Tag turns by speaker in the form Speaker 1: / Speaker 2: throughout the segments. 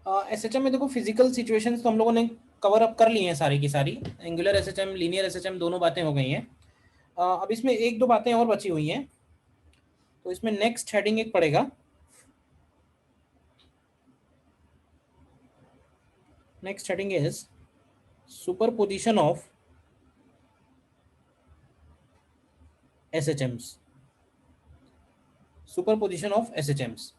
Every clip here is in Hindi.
Speaker 1: एसएचएम में देखो फिजिकल सिचुएशंस तो हम लोगों ने कवर अप कर ली हैं सारी की सारी। एंगुलर एसएचएम, लीनियर एसएचएम दोनों बातें हो गई हैं। अब इसमें एक दो बातें और बची हुई हैं। तो इसमें नेक्स्ट हेडिंग एक पड़ेगा, next heading is superposition of SHMs. Superposition of SHMs.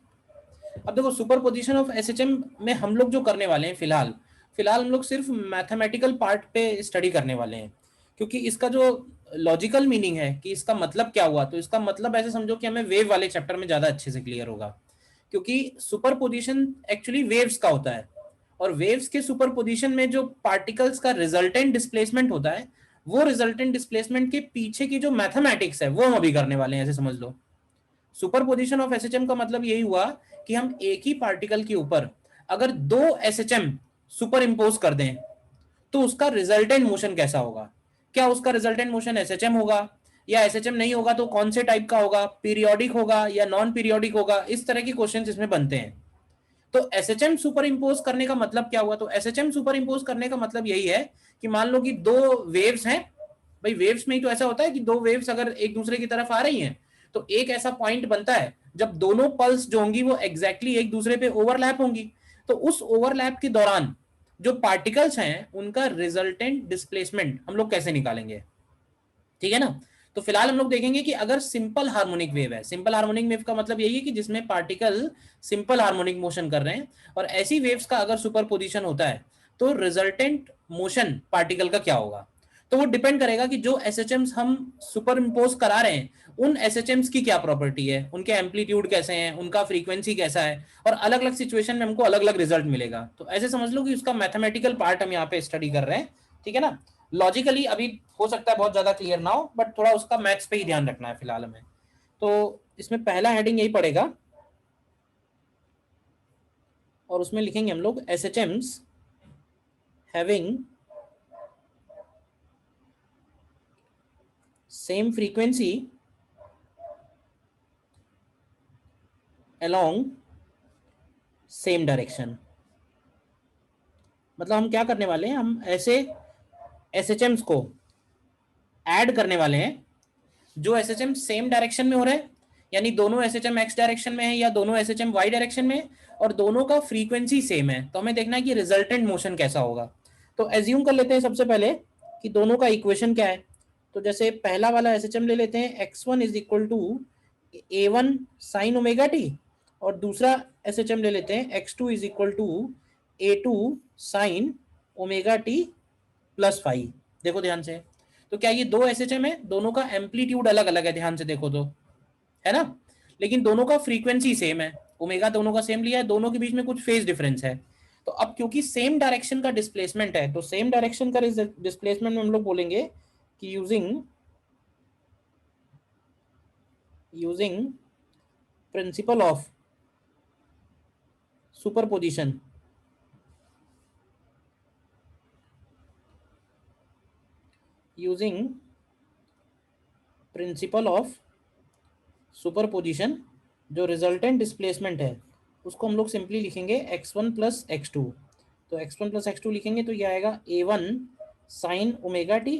Speaker 1: अब देखो सुपरपोजिशन ऑफ एसएचएम में हम लोग जो करने वाले हैं फिलहाल, हम लोग सिर्फ मैथमेटिकल पार्ट पे स्टडी करने वाले हैं। क्योंकि इसका जो लॉजिकल मीनिंग है कि इसका मतलब क्या हुआ, तो इसका मतलब ऐसे समझो कि हमें वेव वाले चैप्टर में ज्यादा अच्छे से क्लियर होगा। क्योंकि सुपरपोजिशन एक्चुअली वेव्स का होता है, और वेव्स के सुपरपोजिशन में जो पार्टिकल्स का रिजल्टेंट डिस्प्लेसमेंट होता है, वो रिजल्टेंट डिस्प्लेसमेंट के पीछे की जो मैथमेटिक्स है वो हम अभी करने वाले हैं, ऐसे समझ लो। सुपरपोजिशन ऑफ एसएचएम का मतलब यही हुआ कि हम एक ही पार्टिकल के ऊपर अगर दो एसएचएम सुपर इम्पोज कर दें तो उसका रिजल्टेंट मोशन कैसा होगा। क्या उसका रिजल्टेंट मोशन एसएचएम होगा, या एसएचएम नहीं होगा तो कौन से टाइप का होगा, पीरियोडिक होगा या नॉन पीरियोडिक होगा, इस तरह के क्वेश्चंस इसमें बनते हैं। तो एसएचएम सुपर इम्पोज करने का मतलब क्या हुआ, तो एसएचएम सुपर इम्पोज करने का मतलब यही है कि मान लो कि दो वेव्स हैं। भाई वेव्स में ही तो ऐसा होता है कि दो वेव्स अगर एक दूसरे की तरफ आ रही हैं तो एक ऐसा पॉइंट बनता है जब दोनों पल्स जो होंगी वो एग्जैक्टली एक दूसरे पे ओवरलैप होंगी। तो उस ओवरलैप के दौरान जो पार्टिकल्स हैं उनका रिजल्टेंट डिस्प्लेसमेंट हम लोग कैसे निकालेंगे, ठीक है ना। तो फिलहाल हम लोग देखेंगे कि अगर सिंपल हार्मोनिक वेव है, सिंपल हार्मोनिक वेव का मतलब यही है कि जिसमें पार्टिकल सिंपल हार्मोनिक मोशन कर रहे हैं, और ऐसी वेव्स का अगर सुपरपोजिशन होता है तो रिजल्टेंट मोशन पार्टिकल का क्या होगा। तो वो डिपेंड करेगा कि जो एसएचएम्स हम सुपर इम्पोज करा रहे हैं उन एसएचएम्स की क्या प्रॉपर्टी है, उनके एम्पलीट्यूड कैसे हैं, उनका फ्रीक्वेंसी कैसा है, और अलग अलग सिचुएशन में हमको अलग अलग रिजल्ट मिलेगा। तो ऐसे समझ लो कि उसका मैथमेटिकल पार्ट हम यहाँ पे स्टडी कर रहे हैं, ठीक है ना। लॉजिकली अभी हो सकता है बहुत ज्यादा क्लियर ना हो, बट थोड़ा उसका मैथ्स पे ही ध्यान रखना है फिलहाल हमें। तो इसमें पहला हेडिंग यही पड़ेगा, और उसमें लिखेंगे हम लोग S H Ms having same frequency along same direction. मतलब हम क्या करने वाले हैं, हम ऐसे एस एच एम्स को ऐड करने वाले हैं जो S H M same direction में हो रहे हैं, यानी दोनों S H M x direction में है या दोनों S H M y direction में है, और दोनों का फ्रीक्वेंसी सेम है। तो हमें देखना है कि रिजल्टेंट मोशन कैसा होगा। तो एज्यूम कर लेते हैं सबसे पहले कि दोनों का इक्वेशन क्या है। तो जैसे पहला वाला एस एच एम ले लेते हैं, x one is equal to a one sine omega t, और दूसरा एस एच एम ले लेते हैं x two is equal to a two sine omega T plus five. देखो ध्यान से, तो क्या ये दो एसएचएम है, दोनों का एम्पलीट्यूड अलग अलग है, ध्यान से देखो तो, है ना। लेकिन दोनों का फ्रीक्वेंसी सेम है, ओमेगा दोनों का सेम लिया है, दोनों के बीच में कुछ फेज डिफरेंस है। तो अब क्योंकि सेम डायरेक्शन का डिस्प्लेसमेंट है, तो सेम डायरेक्शन का डिस्प्लेसमेंट में हम लोग बोलेंगे कि using using principle of superposition, using principle of superposition, जो रिजल्टेंट डिस्प्लेसमेंट है उसको हम लोग सिंपली लिखेंगे X one plus X two. तो X one plus X two लिखेंगे तो ये आएगा A one sine omega T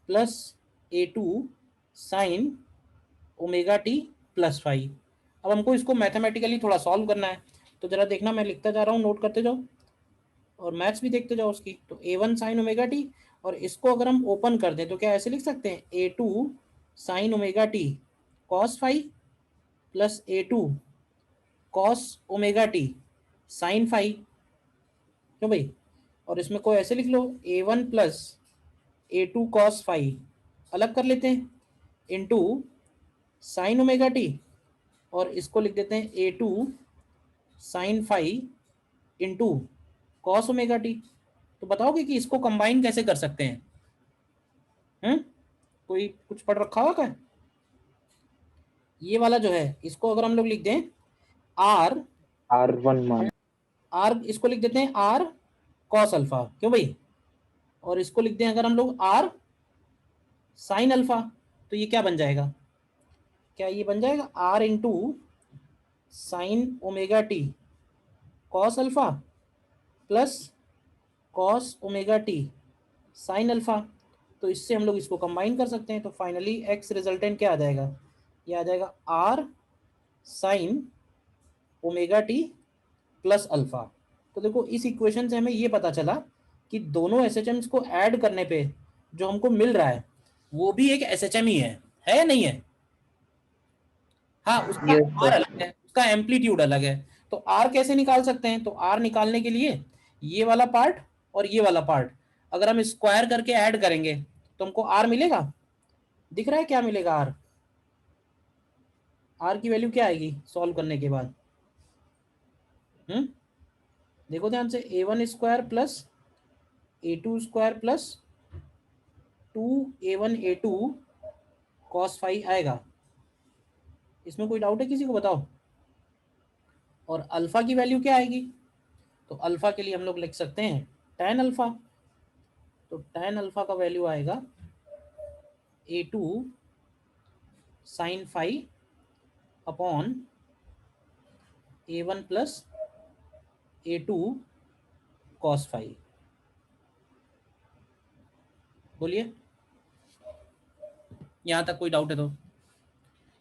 Speaker 1: plus A two sine omega T plus five. अब हमको इसको मैथमेटिकली थोड़ा सॉल्व करना है, तो जरा देखना, मैं लिखता जा रहा हूँ, नोट करते जाओ और मैथ्स भी देखते जाओ उसकी। तो ए वन साइन ओमेगा टी, और इसको अगर हम ओपन कर दें तो क्या ऐसे लिख सकते हैं, A two sine omega T cos five plus A two cos omega T sine five. क्यों भाई, और इसमें कोई ऐसे लिख लो, A one plus A two cos five, अलग कर लेते हैं, इंटू साइन ओमेगा टी, और इसको लिख देते हैं A two sine five into cos omega T. तो बताओगे कि इसको कंबाइन कैसे कर सकते हैं। कोई कुछ पढ़ रखा होगा क्या। ये वाला जो है इसको अगर हम लोग लिख दें आर,
Speaker 2: R1 मान,
Speaker 1: आर इसको लिख देते हैं आर कॉस अल्फा, क्यों भाई, और इसको लिख दें अगर हम लोग आर साइन अल्फा, तो ये क्या बन जाएगा, क्या ये बन जाएगा R into sine omega T cos alpha plus cos omega T sine alpha. तो इससे हम लोग इसको कंबाइन कर सकते हैं, तो फाइनली एक्स रिजल्टेंट क्या आ जाएगा, ये आ जाएगा R sine omega T plus alpha. तो देखो इस इक्वेशन से हमें ये पता चला कि दोनों एसएचएम्स को ऐड करने पे जो हमको मिल रहा है वो भी एक एसएचएम ही है या नहीं है? हाँ, उसका
Speaker 2: यस
Speaker 1: आर
Speaker 2: सर।
Speaker 1: अलग है, उसका एम्पलीट्यूड अलग है। तो आर कैसे निकाल सकते हैं, तो आर निकालने के लिए ये वाला पार्ट और ये वाला पार्ट अगर हम स्क्वायर करके ऐड करेंगे तो हमको आर मिलेगा। दिख रहा है क्या मिलेगा आर? आर की वैल्यू क्या आएगी सॉल्व करने के बाद? देखो ध्यान से, a1 square plus a2 square plus 2a1 a2 cos five आएगा। इसमें कोई डाउट है किसी को, बताओ। और अल्फा की वैल्यू क्या आएगी, तो अल्फा के लिए हम लोग लिख सकते हैं tan अल्फा। तो tan अल्फा का वैल्यू आएगा a2 sine five upon a1 plus a2 cos five. बोलिए, यहां तक कोई डाउट है तो?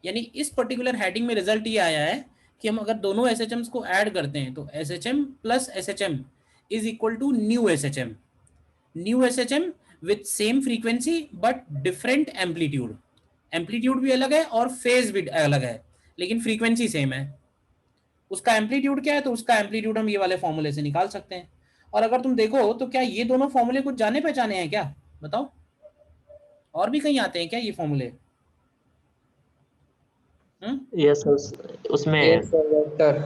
Speaker 1: यानी इस पर्टिकुलर हेडिंग में रिजल्ट ये आया है कि हम अगर दोनों एसएचएम्स को ऐड करते हैं तो SHM plus SHM is equal to new SHM. New SHM with same frequency but different amplitude. Amplitude भी अलग है और फेज भी अलग है, लेकिन फ्रीक्वेंसी सेम है। उसका एम्पलीट्यूड क्या है, तो उसका एम्पलीट्यूड हम ये वाले फॉर्मूले से निकाल सकते हैं। और अगर तुम देखो तो क्या ये दोनों फॉर्मूले कुछ जाने पहचाने हैं क्या, बताओ? और भी कहीं आते हैं क्या ये फॉर्मूले?
Speaker 2: यस उसमें।
Speaker 3: Yes sir, vector.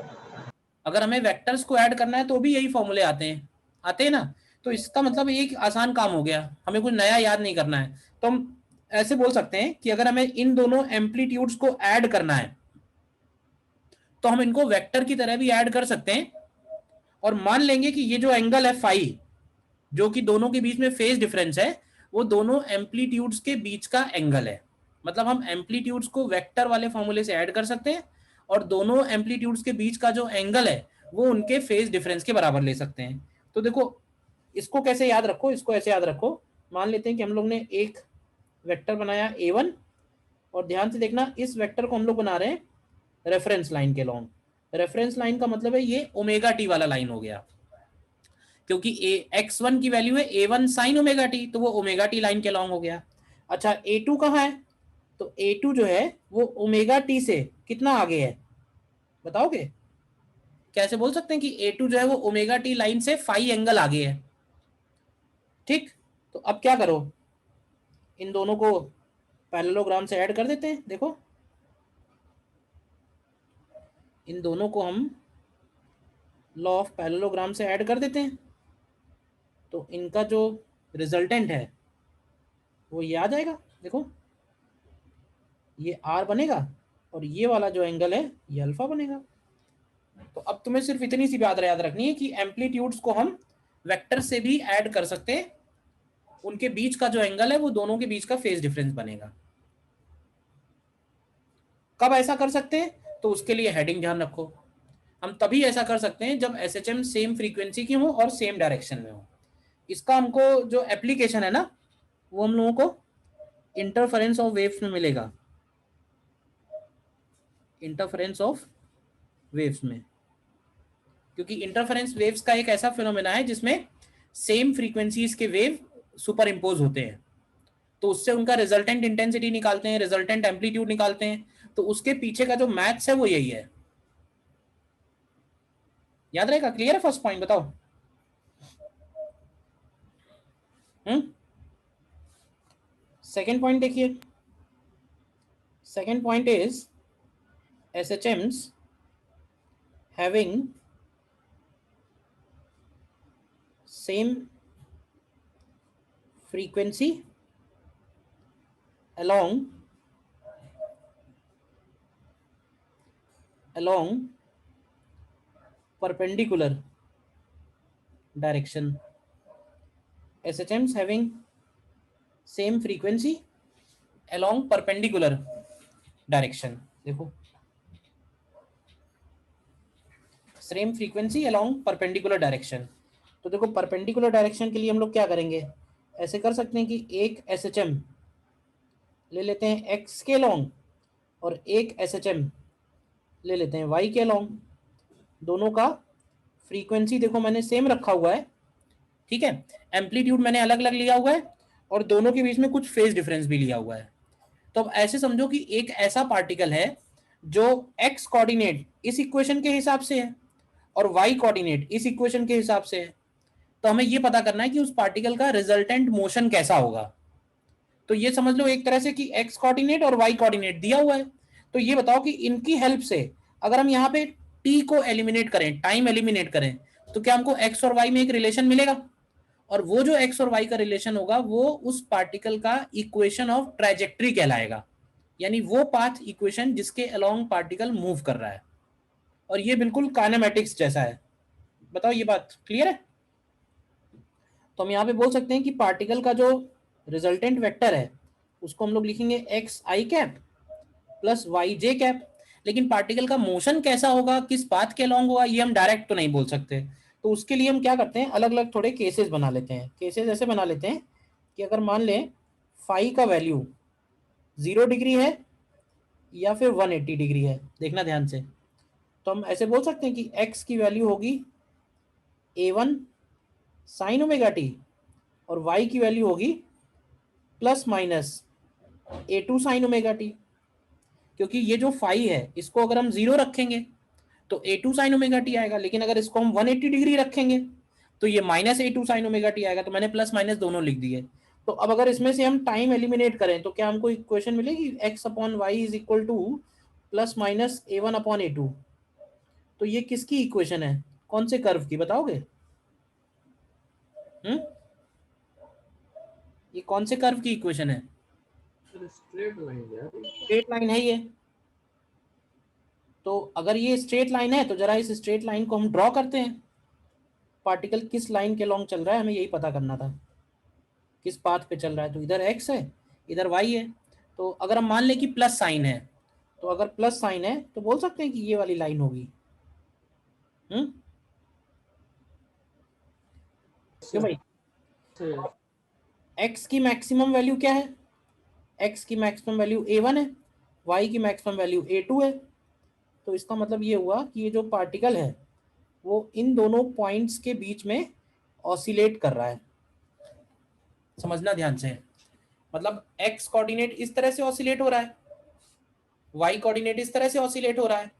Speaker 1: अगर हमें वेक्टर्स को ऐड करना है तो भी यही फॉर्मूले आते हैं ना। तो इसका मतलब एक आसान काम हो गया, हमें कुछ नया याद नहीं करना है। तो हम ऐसे बोल सकते हैं कि अगर हमें इन दोनों एम्पलीट्यूड्स को ऐड करना है तो हम इनको वेक्टर की तरह भी ऐड कर सकते हैं। और मान लेंगे कि ये जो एंगल है फाई, जो कि दोनों के बीच में फेज डिफरेंस है, वो दोनों एम्पलीट्यूड्स के बीच का एंगल है। मतलब हम एम्पलीट्यूड्स को वेक्टर वाले फॉर्मूले से ऐड कर सकते हैं और दोनों एम्पलीट्यूड्स के बीच का जो एंगल है वो उनके फेज डिफरेंस के बराबर ले सकते हैं। तो देखो इसको कैसे याद रखो, इसको ऐसे याद रखो। मान लेते हैं कि हम लोग ने एक वेक्टर बनाया a1, और ध्यान से देखना इस वेक्टर को हम लोग बना रहे हैं रेफरेंस लाइन के लॉन्ग। रेफरेंस लाइन का मतलब है ये ओमेगा टी वाला लाइन हो गया, क्योंकि x1 की वैल्यू है a1 साइन ओमेगा टी, तो वो ओमेगा टी लाइन के लॉन्ग हो गया। अच्छा a2 कहाँ है, तो a2 जो है वो ओमेगा टी से कितना आगे है, बताओगे? कैसे बोल सकते हैं कि a2 जो है वो ओमेगा टी लाइन से फाई एंगल आगे है। ठीक, तो अब क्या करो, इन दोनों को पैरेललोग्राम से ऐड कर देते हैं। देखो इन दोनों को हम लॉ ऑफ पैरेललोग्राम से ऐड कर देते हैं, तो इनका जो रिजल्टेंट है वो ये आ जाएगा। देखो ये आर बनेगा और ये वाला जो एंगल है ये अल्फा बनेगा। तो अब तुम्हें सिर्फ इतनी सी बात याद रखनी है कि एम्पलीट्यूड्स को हम वेक्टर से भी ऐड कर सकते हैं, उनके बीच का जो एंगल है वो दोनों के बीच का फेज डिफरेंस बनेगा। कब ऐसा कर सकते हैं, तो उसके लिए हेडिंग ध्यान रखो। हम तभी ऐसा कर सकते हैं जब एसएचएम सेम फ्रीक्वेंसी की हो और सेम डायरेक्शन में हो। इसका हमको जो एप्लीकेशन है ना वो हम लोगों को इंटरफेरेंस ऑफ वेव्स में मिलेगा। इंटरफेरेंस ऑफ वेव्स में, क्योंकि इंटरफेरेंस वेव्स का एक ऐसा फिनोमेना है जिसमें सेम फ्रीक्वेंसीज के वेव सुपर इम्पोज होते हैं, तो उससे उनका रिजल्टेंट इंटेंसिटी निकालते हैं, रिजल्टेंट एम्पलीट्यूड निकालते हैं। तो उसके पीछे का जो मैथ्स है वो यही है। याद रहेगा? क्लियर है फर्स्ट पॉइंट? बताओ। सेकेंड पॉइंट देखिए। Second point is SHMs having same frequency along perpendicular direction। SHMs having same frequency along perpendicular direction। देखो same frequency along perpendicular direction. तो देखो परपेंडिकुलर डायरेक्शन के लिए हम लोग क्या करेंगे, ऐसे कर सकते हैं कि एक SHM ले लेते हैं एक्स के लॉन्ग और एक SHM ले लेते हैं वाई के लॉन्ग। दोनों का फ्रीक्वेंसी देखो मैंने सेम रखा हुआ है, ठीक है, एम्पलीट्यूड मैंने अलग अलग लिया हुआ है और दोनों के बीच में कुछ फेज डिफरेंस भी लिया हुआ है। तो अब ऐसे समझो कि एक ऐसा पार्टिकल है जो एक्स कोऑर्डिनेट इस इक्वेशन के हिसाब से है और वाई कोऑर्डिनेट इस इक्वेशन के हिसाब से है। तो हमें ये पता करना है कि उस पार्टिकल का रिजल्टेंट मोशन कैसा होगा। तो ये समझ लो एक तरह से कि एक्स कोऑर्डिनेट और वाई कोऑर्डिनेट दिया हुआ है। तो ये बताओ कि इनकी हेल्प से अगर हम यहाँ पे टी को एलिमिनेट करें, टाइम एलिमिनेट करें, तो क्या हमको एक्स और वाई में एक रिलेशन मिलेगा, और वो जो एक्स और वाई का रिलेशन होगा वो उस पार्टिकल का इक्वेशन ऑफ ट्रेजेक्ट्री कहलाएगा, यानी वो पाथ इक्वेशन जिसके अलोंग पार्टिकल मूव कर रहा है। और ये बिल्कुल काइनेमेटिक्स जैसा है। बताओ ये बात क्लियर है? तो हम यहाँ पे बोल सकते हैं कि पार्टिकल का जो रिजल्टेंट वेक्टर है उसको हम लोग लिखेंगे एक्स आई कैप प्लस वाई जे कैप। लेकिन पार्टिकल का मोशन कैसा होगा, किस पाथ के अलोंग होगा, ये हम डायरेक्ट तो नहीं बोल सकते। तो उसके लिए हम क्या करते हैं, अलग अलग थोड़े केसेस बना लेते हैं। केसेस ऐसे बना लेते हैं कि अगर मान लें फाई का वैल्यू 0 डिग्री है या फिर 180 डिग्री है, देखना ध्यान से, तो हम ऐसे बोल सकते हैं कि एक्स की वैल्यू होगी A1 साइन ओमेगा टी और वाई की वैल्यू होगी plus minus A2 sine omega T. क्योंकि ये जो फाई है इसको अगर हम 0 रखेंगे तो A2 साइन ओमेगा टी आएगा, लेकिन अगर इसको हम 180 डिग्री रखेंगे तो ये minus A2 sine omega T आएगा। तो मैंने प्लस माइनस दोनों लिख दिए। तो अब अगर इसमें से हम टाइम एलिमिनेट करें तो क्या हमको इक्वेशन मिलेगी x upon y is equal to plus minus A1 upon A2। तो ये किसकी इक्वेशन है, कौन से कर्व की, बताओगे? ये कौन से कर्व की इक्वेशन है? स्ट्रेट लाइन है ये। तो अगर ये स्ट्रेट लाइन है तो जरा इस स्ट्रेट लाइन को हम ड्रॉ करते हैं। पार्टिकल किस लाइन के लॉन्ग चल रहा है हमें यही पता करना था, किस पाथ पे चल रहा है। तो इधर x है इधर y है। तो अगर हम मान लें कि प्लस साइन है, तो अगर प्लस साइन है तो बोल सकते हैं कि ये वाली लाइन होगी। क्यों भाई? x की मैक्सिमम वैल्यू क्या है? x की मैक्सिमम वैल्यू A1 है, y की मैक्सिमम वैल्यू A2 है। तो इसका मतलब ये हुआ कि ये जो पार्टिकल है वो इन दोनों पॉइंट्स के बीच में ऑसिलेट कर रहा है। समझना ध्यान से, मतलब x कोऑर्डिनेट इस तरह से ऑसिलेट हो रहा है, y कोऑर्डिनेट इस तरह से ऑसिलेट हो रहा है।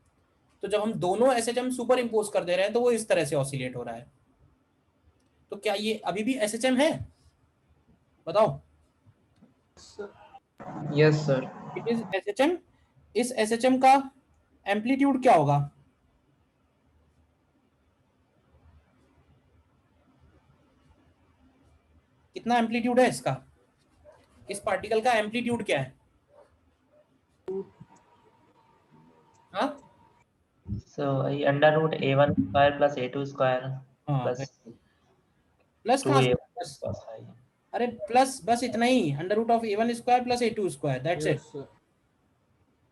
Speaker 1: तो जब हम दोनों SHM सुपर इम्पोज कर दे रहे हैं तो वो इस तरह से ऑसिलेट हो रहा है। तो क्या ये अभी भी SHM है, बताओ?
Speaker 2: Yes sir.
Speaker 1: It is SHM। इस SHM का एम्पलीट्यूड क्या होगा? कितना एम्पलीट्यूड है इसका, इस पार्टिकल का एम्पलीट्यूड क्या है? हाँ
Speaker 2: so under root A1 square plus A2 square
Speaker 1: हाँ,
Speaker 2: प्लस
Speaker 1: प्लस कहाँ से
Speaker 2: 2A1
Speaker 1: प्लस?
Speaker 2: cos phi।
Speaker 1: अरे प्लस बस इतना ही, under root of A1 square plus A2 square, that's it.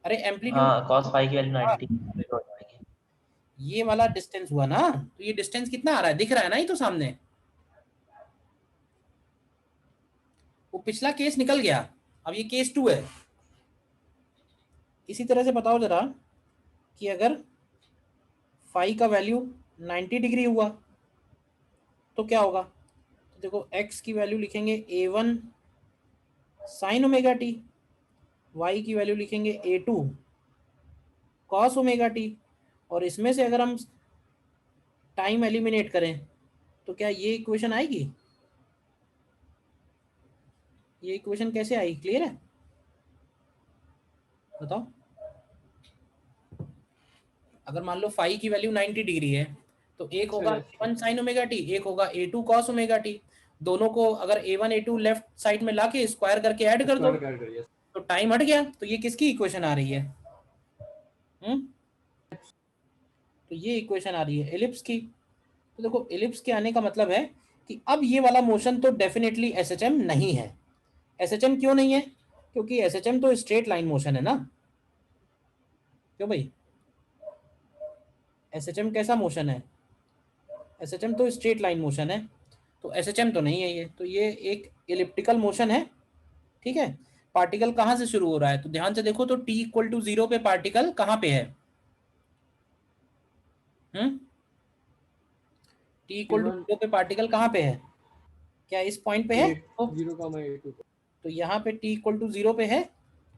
Speaker 1: अरे एम्पलीट्यूड,
Speaker 2: हाँ cos phi की वैल्यू 90 हो जाएगी।
Speaker 1: ये वाला डिस्टेंस हुआ ना, तो ये डिस्टेंस कितना आ रहा है, दिख रहा है ना ये तो सामने। वो पिछला केस निकल गया, अब ये केस 2 है। इसी तरह से बताओ जरा कि अगर फाई का वैल्यू 90 डिग्री हुआ तो क्या होगा। तो देखो x की वैल्यू लिखेंगे A1 sign omega T, y की वैल्यू लिखेंगे A2 कॉस ओमेगा टी। और इसमें से अगर हम टाइम एलिमिनेट करें तो क्या ये इक्वेशन आएगी? ये इक्वेशन कैसे आई, क्लियर है? बताओ। अगर मान लो फाई की वैल्यू 90 डिग्री है तो एक होगा A1 साइन ओमेगा टी, एक होगा A2 कॉस ओमेगा टी। दोनों को अगर A1 A2 लेफ्ट साइड में लाके स्क्वायर करके ऐड कर दो तो टाइम हट गया। तो ये किसकी इक्वेशन आ रही है? तो ये इक्वेशन आ रही है एलिप्स की। तो देखो एलिप्स के आने का मतलब है कि अब ये वाला मोशन तो डेफिनेटली SHM नहीं है। SHM क्यों नहीं है? क्योंकि SHM तो स्ट्रेट लाइन मोशन है ना। क्यों भाई? एसएचएम कैसा मोशन है? एसएचएम तो स्ट्रेट लाइन मोशन है, तो एसएचएम तो नहीं है ये, तो ये एक इलिप्टिकल मोशन है। ठीक है, पार्टिकल कहाँ से शुरू हो रहा है? तो ध्यान से देखो, तो t इक्वल टू 0 पे पार्टिकल कहाँ पे है? t इक्वल टू 0 पे पार्टिकल कहाँ पे है? क्या इस पॉइंट पे है?
Speaker 3: 0,A2
Speaker 1: तो यहाँ पे t इक्वल टू 0 पे है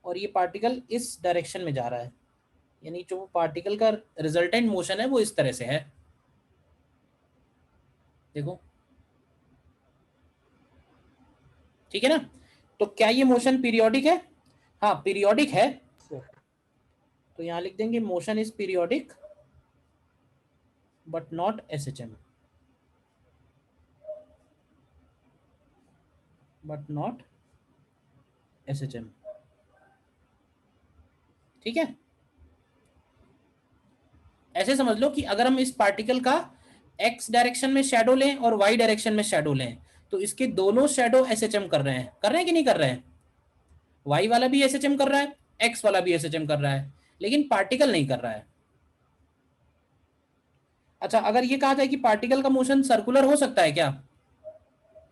Speaker 1: और ये पार्टिकल इस डायरेक्शन में जा रहा है, यानी जो पार्टिकल का रिजल्टेंट मोशन है वो इस तरह से है। देखो, ठीक है ना? तो क्या ये मोशन पीरियोडिक है? हाँ, पीरियोडिक है। तो यहां लिख देंगे motion is periodic but not SHM, but not SHM. ठीक है, ऐसे समझ लो कि अगर हम इस पार्टिकल का एक्स डायरेक्शन में शेडो लें और वाई डायरेक्शन में शेडो लें, तो इसके दोनों शेडो एसएचएम कर रहे हैं कि नहीं कर रहे हैं? वाई वाला भी एसएचएम कर रहा है, एक्स वाला भी एसएचएम कर रहा है, लेकिन पार्टिकल नहीं कर रहा है। अच्छा, अगर ये कहा जाए कि पार्टिकल का मोशन सर्कुलर हो सकता है क्या,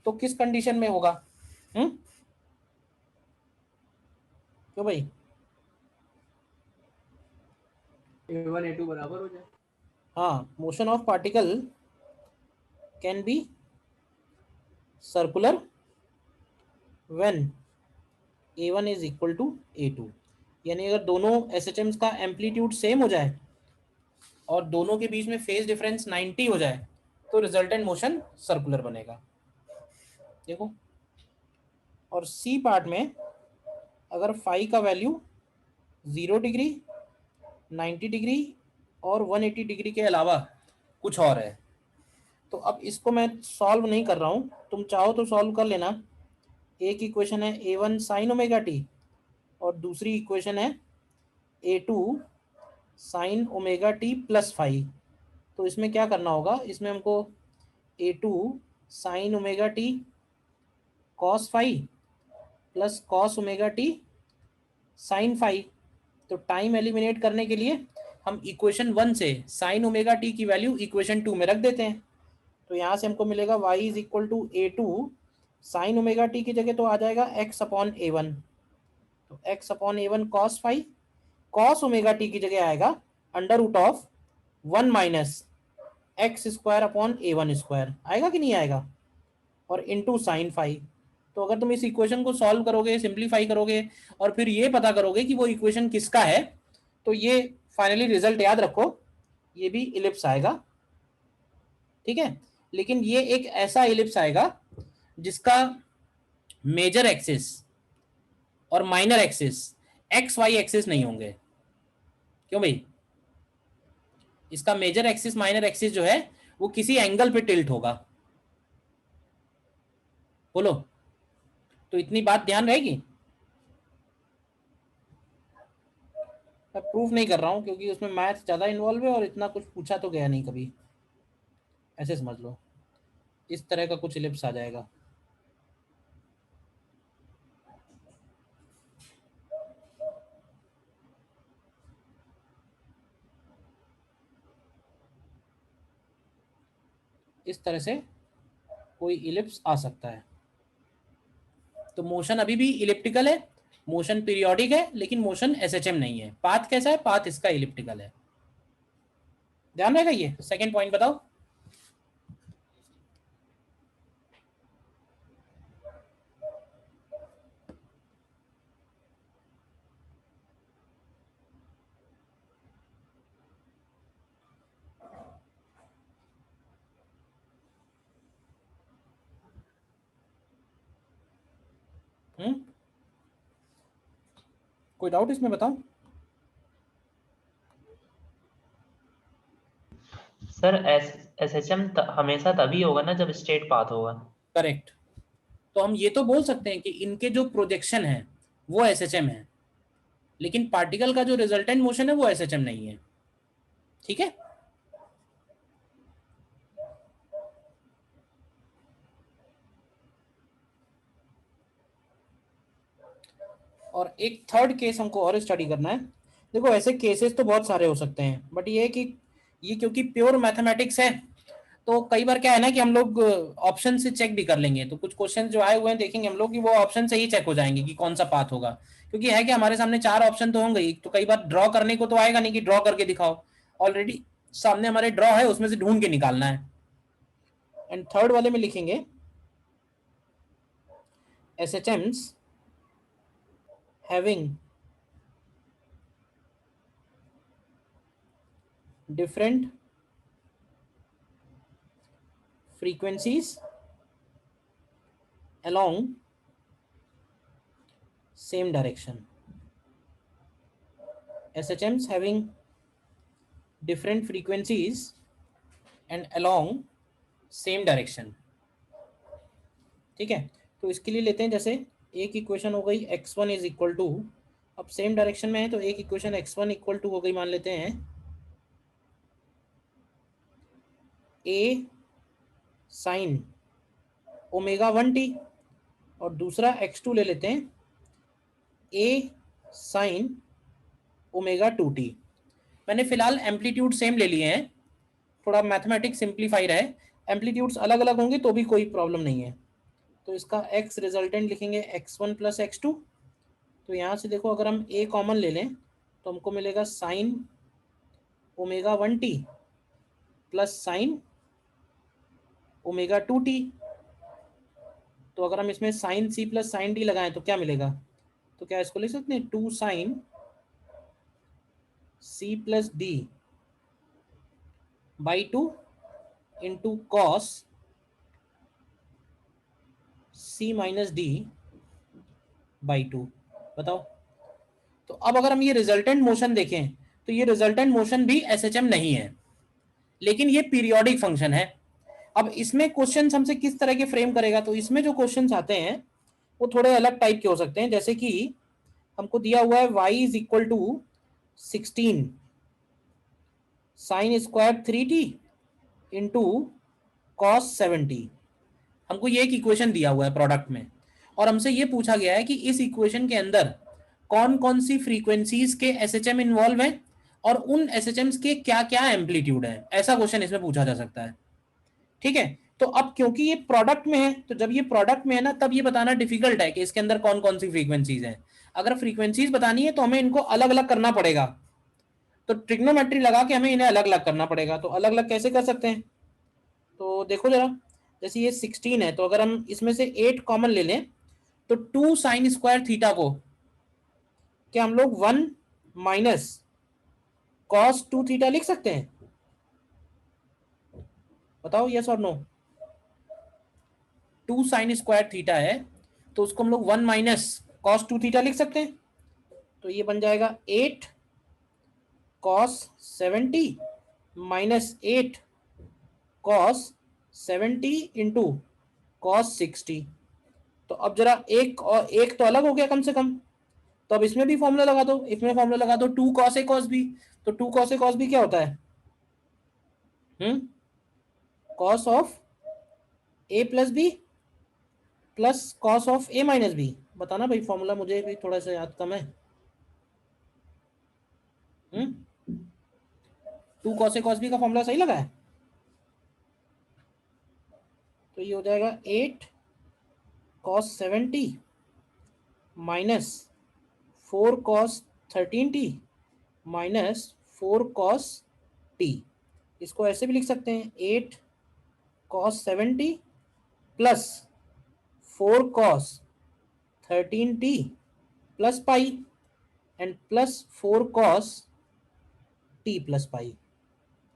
Speaker 1: तो किस कंडीशन में होगा? क्यों भाई?
Speaker 3: A1 A2 बराबर हो जाए।
Speaker 1: हाँ, motion of particle can be circular when A1 is equal to A2, यानी अगर दोनों एसएचएम्स का एम्पलीट्यूड सेम हो जाए और दोनों के बीच में फेज डिफरेंस 90 हो जाए, तो रिजल्टेंट मोशन सर्कुलर बनेगा। देखो, और सी पार्ट में अगर फाई का वैल्यू 0 डिग्री, 90 डिग्री और 180 डिग्री के अलावा कुछ और है, तो अब इसको मैं सॉल्व नहीं कर रहा हूँ, तुम चाहो तो सॉल्व कर लेना। एक इक्वेशन है A1 साइन ओमेगा टी और दूसरी इक्वेशन है A2 sine omega T plus phi. तो इसमें क्या करना होगा, इसमें हमको A2 sine omega T cos phi plus cos omega T sine phi. तो टाइम एलिमिनेट करने के लिए हम इक्वेशन 1 से साइन ओमेगा टी की वैल्यू इक्वेशन 2 में रख देते हैं। तो यहाँ से हमको मिलेगा y is equal to A2 sine omega t की जगह तो आ जाएगा x अपॉन A1, तो x upon A1 cos phi, cos omega t की जगह आएगा under root of 1 minus x square upon A1 square, आएगा कि नहीं आएगा, और इनटू साइन फाई। तो अगर तुम इस इक्वेशन को सॉल्व करोगे, सिंप्लीफाई करोगे और फिर ये पता करोगे कि वो इक्वेशन किसका है, तो ये फाइनली रिजल्ट याद रखो, ये भी इलिप्स आएगा। ठीक है, लेकिन ये एक ऐसा इलिप्स आएगा जिसका मेजर एक्सिस और minor axis x y axis नहीं होंगे। क्यों भाई? इसका मेजर एक्सिस माइनर एक्सिस जो है वो किसी एंगल पे टिल्ट होगा। बोलो, तो इतनी बात ध्यान रहेगी। मैं प्रूफ नहीं कर रहा हूँ क्योंकि उसमें मैथ ज़्यादा इन्वॉल्व है और इतना कुछ पूछा तो गया नहीं कभी। ऐसे समझ लो, इस तरह का कुछ इलिप्स आ जाएगा। इस तरह से कोई इलिप्स आ सकता है। तो मोशन अभी भी इलिप्टिकल है, मोशन पीरियोडिक है, लेकिन मोशन एसएचएम नहीं है। पाथ कैसा है? पाथ इसका इलिप्टिकल है। ध्यान रहेगा ये। सेकंड पॉइंट बताओ। कोई डाउट इसमें बताओ।
Speaker 2: सर एसएचएम हमेशा तभी होगा ना जब स्ट्रेट पाथ होगा।
Speaker 1: करेक्ट। तो हम ये तो बोल सकते हैं कि इनके जो प्रोजेक्शन है वो एसएचएम है, लेकिन पार्टिकल का जो रिजल्टेंट मोशन है वो एसएचएम नहीं है। ठीक है, और एक थर्ड केस हमको और स्टडी करना है। देखो, ऐसे केसेस तो बहुत सारे हो सकते हैं, बट ये है कि ये क्योंकि प्योर मैथमेटिक्स है तो कई बार क्या है ना कि हम लोग ऑप्शन से चेक भी कर लेंगे, तो कुछ क्वेश्चन जो आए हुए हैं देखेंगे हम लोग कि वो ऑप्शन से ही चेक हो जाएंगे कि कौन सा पाथ होगा, क्योंकि है कि हमारे सामने 4 ऑप्शन तो होंगे ही, तो कई बार ड्रॉ करने को तो आएगा नहीं कि ड्रॉ करके दिखाओ, ऑलरेडी सामने हमारे ड्रॉ है, उसमें से ढूंढ के निकालना है। एंड थर्ड वाले में लिखेंगे SHMs having different frequencies along same direction. SHMs having different frequencies and along same direction. ठीक है, तो इसके लिए लेते हैं जैसे एक इक्वेशन हो गई x1 इज इक्वल टू, अब सेम डायरेक्शन में है तो एक इक्वेशन x1 इक्वल टू हो गई, मान लेते हैं a साइन ओमेगा 1t, और दूसरा x2 ले लेते हैं a साइन ओमेगा 2t। मैंने फिलहाल एम्पलीट्यूड सेम ले लिए हैं, थोड़ा मैथमेटिक्स सिंप्लीफाई रहे, एम्पलीट्यूड्स अलग अलग होंगे तो भी कोई प्रॉब्लम नहीं है। तो इसका x रिजल्टेंट लिखेंगे x1 प्लस x2। तो यहाँ से देखो अगर हम a कॉमन ले लें तो हमको मिलेगा sine omega 1t plus sine omega 2t। तो अगर हम इसमें sine c plus sine d लगाएं तो क्या मिलेगा, तो क्या इसको लिख सकते हैं 2 sine c plus d by 2 into cos c minus d by 2। बताओ, तो अब अगर हम ये रिजल्टेंट मोशन देखें तो ये रिजल्टेंट मोशन भी SHM नहीं है, लेकिन ये पीरियोडिक फंक्शन है। अब इसमें क्वेश्चंस हमसे किस तरह के फ्रेम करेगा, तो इसमें जो क्वेश्चंस आते हैं वो थोड़े अलग टाइप के हो सकते हैं, जैसे कि हमको दिया हुआ है y is equal to 16 sine square 3t into cos 7t। हमको ये एक इक्वेशन दिया हुआ है प्रोडक्ट में, और हमसे ये पूछा गया है कि इस इक्वेशन के अंदर कौन कौन सी फ्रीक्वेंसीज के SHM इन्वॉल्व हैं और उन SHMs के क्या क्या एम्पलीट्यूड है, ऐसा क्वेश्चन इसमें पूछा जा सकता है। ठीक है, तो अब क्योंकि ये प्रोडक्ट में है, तो जब ये प्रोडक्ट में है ना तब ये बताना डिफिकल्ट है कि इसके अंदर कौन कौन सी फ्रीक्वेंसीज हैं। अगर फ्रीक्वेंसीज बतानी है तो हमें इनको अलग अलग करना पड़ेगा, तो ट्रिग्नोमेट्री लगा के हमें इन्हें अलग अलग करना पड़ेगा। तो अलग अलग कैसे कर सकते हैं, तो देखो जरा, जैसे ये 16 है तो अगर हम इसमें से 8 कॉमन ले लें तो 2 साइन स्क्वायर थीटा को क्या हम लोग 1 माइनस कॉस 2 थीटा लिख सकते हैं, बताओ यस और नो। 2 साइन स्क्वायर थीटा है तो उसको हम लोग 1 माइनस कॉस 2 थीटा लिख सकते हैं, तो ये बन जाएगा 8 cos 70 minus 8 cos 70 into cos 60। तो अब जरा एक और एक तो अलग हो गया कम से कम, तो अब इसमें भी फॉर्मूला लगा दो, इसमें फॉर्मूला लगा दो 2 कॉस ए कॉस बी। तो 2 कॉस ए कॉस बी क्या होता है, cos of A plus B plus cos of A minus B. बताना भाई फॉर्मूला, मुझे भी थोड़ा सा याद कम है। 2 कॉस ए कॉस बी का फॉर्मूला सही लगा है, तो ये हो जाएगा 8 cos 70 minus 4 cos 13t minus 4 cos t। इसको ऐसे भी लिख सकते हैं 8 cos 70 plus 4 cos 13t plus pi and plus 4 cos t plus pi.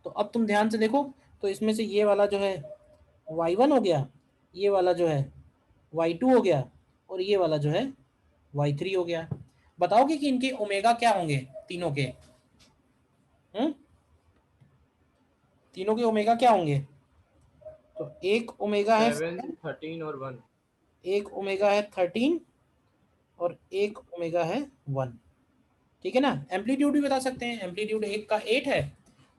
Speaker 1: तो अब तुम ध्यान से देखो, तो इसमें से ये वाला जो है y1 हो गया, ये वाला जो है y2 हो गया, और ये वाला जो है y3 हो गया। बताओगे कि इनके ओमेगा क्या होंगे तीनों के, तीनों के ओमेगा क्या होंगे, तो एक ओमेगा है
Speaker 3: 7, 13 और 1।
Speaker 1: एक ओमेगा है 13 और एक ओमेगा है 1। ठीक है ना, एम्पलीट्यूड भी बता सकते हैं, एम्पलीट्यूड एक का 8 है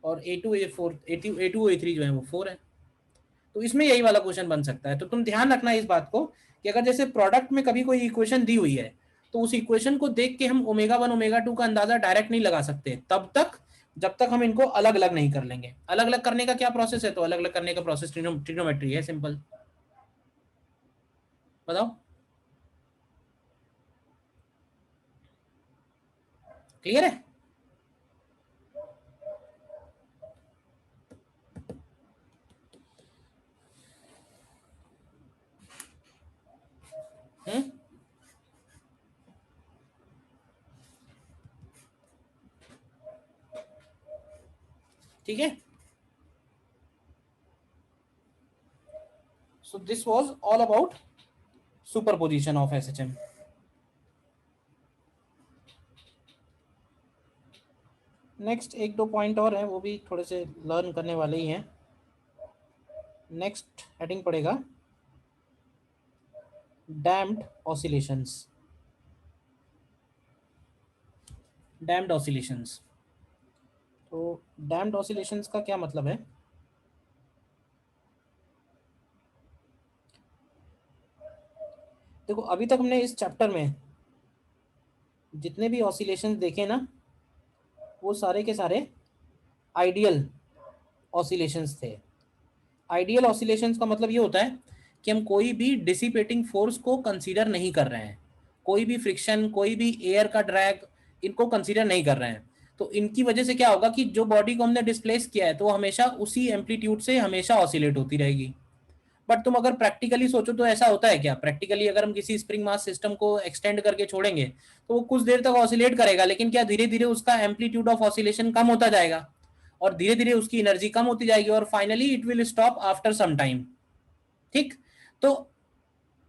Speaker 1: और A2 A4 A2 A3 जो है वो 4 है। तो इसमें यही वाला क्वेश्चन बन सकता है। तो तुम ध्यान रखना इस बात को कि अगर जैसे प्रोडक्ट में कभी कोई इक्वेशन दी हुई है तो उस इक्वेशन को देख के हम ओमेगा 1 ओमेगा 2 का अंदाजा डायरेक्ट नहीं लगा सकते, तब तक जब तक हम इनको अलग अलग नहीं कर लेंगे। अलग अलग करने का क्या प्रोसेस है? तो अलग अलग करने का प्रोसेस ट्रिग्नोमेट्री है, सिंपल। बताओ, क्लियर है? ठीक है। So this was all about superposition of SHM. Next एक दो पॉइंट और हैं, वो भी थोड़े से लर्न करने वाले ही हैं। नेक्स्ट हेडिंग पड़ेगा डैम्प्ड ऑसिलेशंस। डैम्प्ड ऑसिलेशंस, तो डैम्प्ड ऑसिलेशंस का क्या मतलब है? देखो, अभी तक हमने इस चैप्टर में जितने भी ऑसिलेशंस देखे ना, वो सारे के सारे आइडियल ऑसिलेशंस थे। आइडियल ऑसिलेशंस का मतलब ये होता है कि हम कोई भी डिसिपेटिंग फोर्स को कंसीडर नहीं कर रहे हैं, कोई भी फ्रिक्शन, कोई भी एयर का ड्रैग, इनको कंसीडर नहीं कर रहे हैं। तो इनकी वजह से क्या होगा कि जो बॉडी को हमने डिस्प्लेस किया है तो वो हमेशा उसी एम्पलीट्यूड से हमेशा ऑसिलेट होती रहेगी। बट तुम अगर प्रैक्टिकली सोचो तो ऐसा होता है क्या? प्रैक्टिकली अगर हम किसी स्प्रिंग मास सिस्टम को एक्सटेंड करके छोड़ेंगे तो वो कुछ देर तक ऑसिलेट करेगा, लेकिन क्या धीरे धीरे उसका एम्पलीट्यूड ऑफ ऑसिलेशन कम होता जाएगा और धीरे धीरे उसकी एनर्जी कम होती जाएगी और finally it will stop after some time. ठीक, तो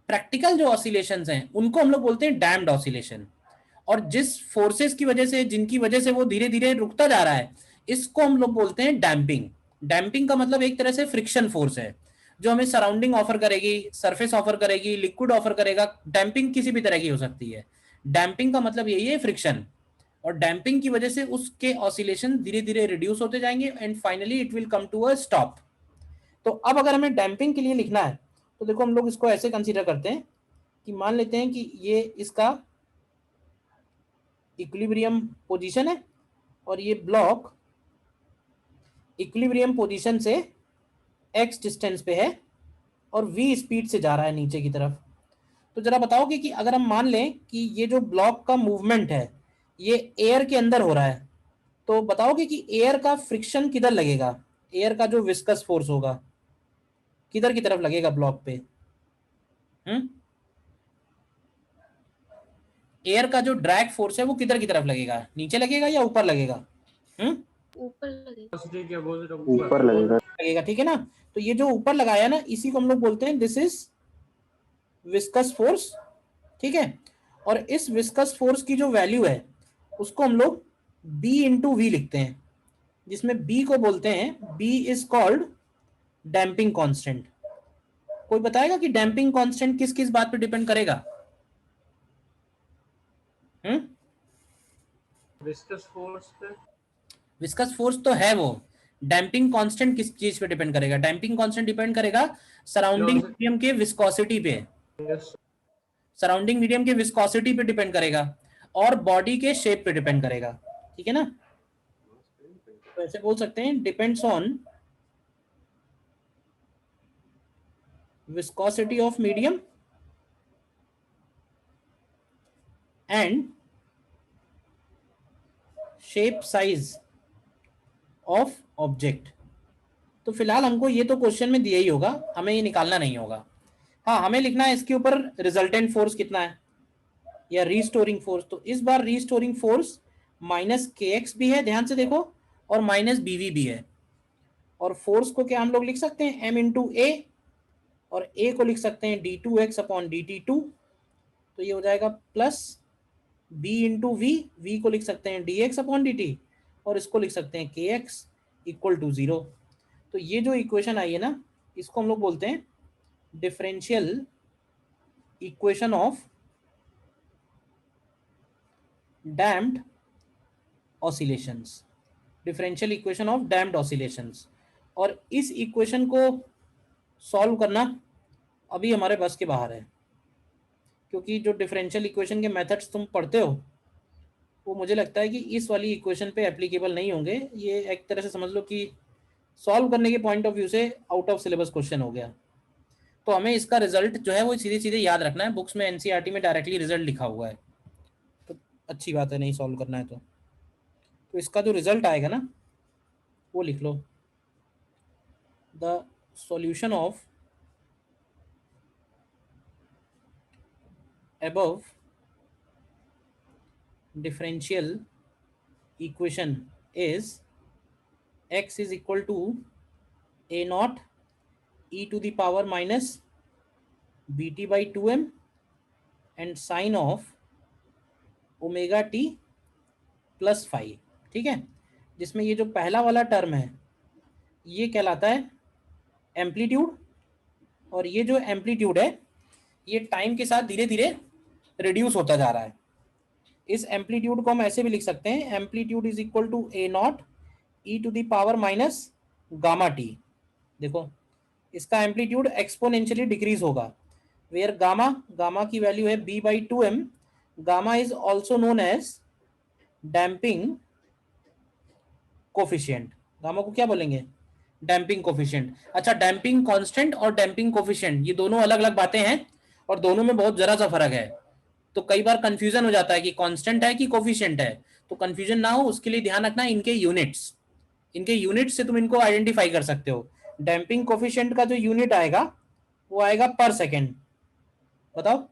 Speaker 1: प्रैक्टिकल जो ऑसिलेशंस हैं उनको हम लोग बोलते हैं डैम्प्ड ऑसिलेशन। और जिस फोर्सेस की वजह से, जिनकी वजह से वो धीरे धीरे रुकता जा रहा है, इसको हम लोग बोलते हैं डैम्पिंग। डैम्पिंग का मतलब एक तरह से फ्रिक्शन फोर्स है जो हमें सराउंडिंग ऑफर करेगी, सरफेस ऑफर करेगी, लिक्विड ऑफर करेगा। डैम्पिंग किसी भी तरह की हो सकती है। डैम्पिंग का मतलब यही है, फ्रिक्शन। और डैम्पिंग की वजह से उसके ऑसिलेशन धीरे धीरे रिड्यूस होते जाएंगे and finally it will come to a stop. तो अब अगर हमें डैम्पिंग के लिए लिखना है तो देखो, हम लोग इसको ऐसे कंसीडर करते हैं कि मान लेते हैं कि ये इसका इक्विलिब्रियम पोजीशन है और ये ब्लॉक इक्विलिब्रियम पोजीशन से x डिस्टेंस पे है और v स्पीड से जा रहा है नीचे की तरफ। तो जरा बताओगे कि अगर हम मान लें कि ये जो ब्लॉक का मूवमेंट है ये एयर के अंदर हो रहा है, तो बताओगे कि एयर का फ्रिक्शन किधर लगेगा? एयर का जो विस्कस फोर्स होगा किधर की तरफ लगेगा ब्लॉक पे? एयर का जो ड्रैग फोर्स है वो किधर की तरफ लगेगा? नीचे लगेगा या ऊपर लगेगा?
Speaker 4: ऊपर लगेगा।
Speaker 3: क्या बोल रहे हो?
Speaker 5: ऊपर लगेगा।
Speaker 1: ठीक है ना? तो ये जो ऊपर लगाया ना, इसी को हम लोग बोलते हैं दिस इज विस्कस फोर्स। ठीक है, और इस विस्कस फोर्स की जो वैल्यू है उसको हम लोग B इंटू वी लिखते हैं, जिसमें B को बोलते हैं, B is called damping constant. कोई बताएगा कि डैम्पिंग कांस्टेंट किस किस बात पे डिपेंड करेगा?
Speaker 3: विस्कस फोर्स पे।
Speaker 1: विस्कस फोर्स तो है वो, डैम्पिंग कांस्टेंट किस चीज पे डिपेंड करेगा? डैम्पिंग कांस्टेंट डिपेंड करेगा सराउंडिंग मीडियम के विस्कोसिटी पे। सराउंडिंग मीडियम के विस्कोसिटी पे डिपेंड करेगा और बॉडी के शेप पे डिपेंड करेगा। ठीक है ना? तो ऐसे बोल सकते हैं, depends on viscosity of medium and shape size of object। तो फिलहाल हमको ये तो क्वेश्चन में दिया ही होगा, हमें ये निकालना नहीं होगा। हाँ, हमें लिखना है इसके ऊपर रिजल्टेंट फोर्स कितना है या रीस्टोरिंग फोर्स। तो इस बार रीस्टोरिंग फोर्स माइनस kx भी है, ध्यान से देखो, और माइनस bv भी है। और फोर्स को क्या हम लोग लिख सकते हैं? m इंटू ए, और a को लिख सकते हैं d2x अपॉन dt2। तो ये हो जाएगा plus b into v, v को लिख सकते हैं dx अपॉन dt, और इसको लिख सकते हैं kx इक्वल टू 0। तो ये जो इक्वेशन आई है ना, इसको हम लोग बोलते हैं differential equation of damped oscillations. Differential equation of damped oscillations. और इस इक्वेशन को सॉल्व करना अभी हमारे बस के बाहर है, क्योंकि जो डिफरेंशियल इक्वेशन के मेथड्स तुम पढ़ते हो वो मुझे लगता है कि इस वाली इक्वेशन पे एप्लीकेबल नहीं होंगे। ये एक तरह से समझ लो कि सॉल्व करने के पॉइंट ऑफ व्यू से आउट ऑफ सिलेबस क्वेश्चन हो गया। तो हमें इसका रिजल्ट जो है वो सीधे सीधे याद रखना है, बुक्स में एनसीईआरटी में डायरेक्टली रिजल्ट लिखा हुआ है, तो अच्छी बात है, नहीं सॉल्व करना है तो इसका जो रिजल्ट आएगा ना वो लिख लो, the solution of above differential equation is x is equal to a naught e to the power minus bt by 2m and sine of omega t plus phi। ठीक है, जिसमें ये जो पहला वाला टर्म है ये कहलाता है एम्पलीट्यूड, और ये जो एम्पलीट्यूड है ये टाइम के साथ धीरे धीरे रिड्यूस होता जा रहा है। इस एम्पलीट्यूड को हम ऐसे भी लिख सकते हैं, amplitude is equal to A not E to the power minus gamma t. देखो इसका एम्पलीट्यूड एक्सपोनेंशियली डिक्रीज होगा, वेयर गामा की वैल्यू है b by 2m। Gamma is also known as damping coefficient. Gamma को क्या बोलेंगे? Damping coefficient. अच्छा, डैम्पिंग कांस्टेंट और डैम्पिंग कोफिशिएंट ये दोनों अलग अलग बातें हैं और दोनों में बहुत जरा सा फर्क है। तो कई बार कंफ्यूजन हो जाता है कि कांस्टेंट है कि कोफिशिएंट है, तो कंफ्यूजन ना हो उसके लिए ध्यान रखना इनके यूनिट्स से तुम इनको आइडेंटिफाई कर सकते हो। डैम्पिंग कोफिशिएंट का जो यूनिट आएगा वो आएगा पर सेकेंड, बताओ,